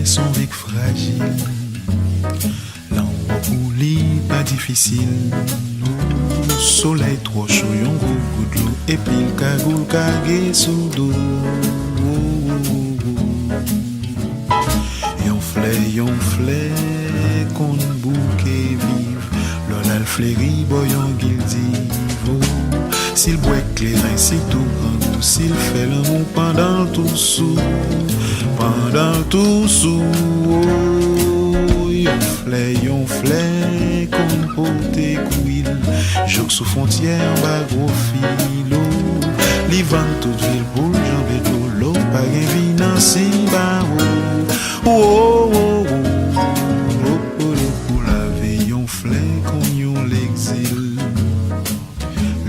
son avec fragile. L'amour pour lui pas difficile. Soleil trop chaud, yon gros coup de l'eau. Et puis le cagoule cagé sous dos. Yon flè, qu'on bouquet vive. L'ol fléri, boyon guildivo. S'il boit clairin, s'il tout grand, s'il fait l'amour pendant tout sous. Pendant tout sous. Yon flè, qu'on pote couille. Joue sous frontière, bas gros filo. Li vend toute ville pour jambe de l'eau. Pas gen vinan si barreau. Oh, oh, oh, pour la veille, on flè, qu'on yon l'exil.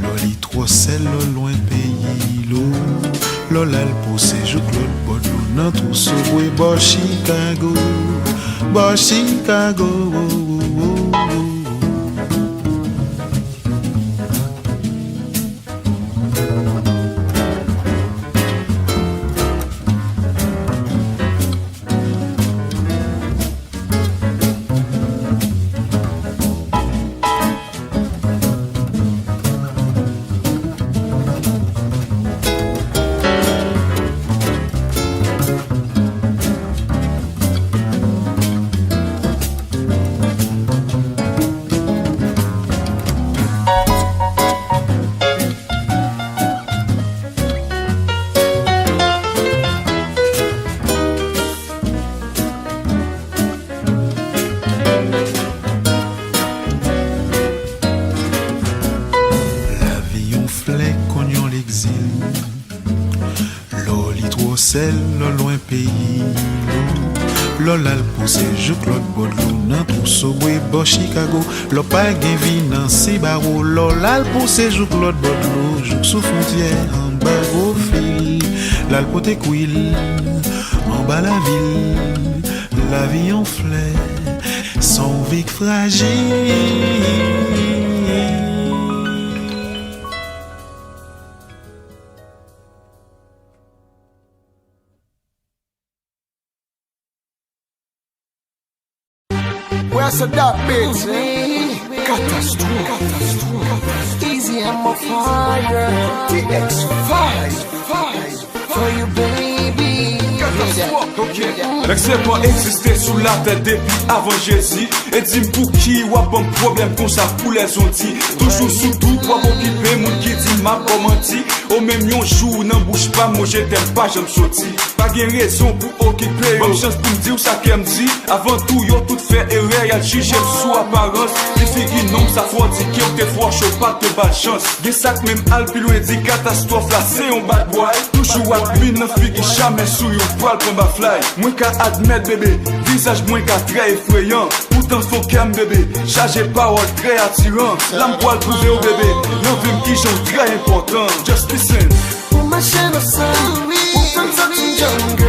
Loli trop sel, loin pays, l'eau. Lolal pour ses jours, Claude Bodlo, nan tout se boué, bo Chicago, bo Chicago. Celle loin pays l'ol pousse je Claude Bodlo nan tout sobwe bo Chicago l'ol pas gen vi nan si barreau l'ol pousse je Claude Bodlo joue sous frontière en bas gros fil l'al pote couille en bas la vie en fleur son vic fragile. Where's that bitch? Catastrophe. Easy, I'm a fire. TX5 for you, baby. L'excès pas existé sous la tête depuis avant Jésus. Et dis pour qui ou a bon problème comme ça pour les ondits. Toujours sous tout pour occuper mon qui dit m'a pas menti. Au même yon jour n'en bouge pas moi je t'aime pas j'aime sorti. Pas gain raison pour occuper. Bonne chance pour me dire ça qu'elle me dit. Avant tout yo tout fait erreur y'a jugé sous apparence. Les filles non ça faut dire qui ont te fort chaud pas de bad chance. Des sacs même alpi loin dit catastrophe là c'est un bad boy. Toujours à pluie n'en fille qui jamais sous yon poil pour ma fly. Moins qu'à admettre bébé, visage moins qu'à très effrayant. Pourtant faut qu'elle bébé, chargé parole très attirant. L'âme poil prouvé au bébé, non vim qui j'en très important. Just listen. Pour ma chaîne au sein, pour comme ça tu jungle.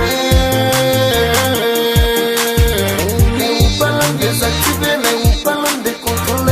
Mais ou pas l'en désactiver, mais ou pas l'en décontrôler.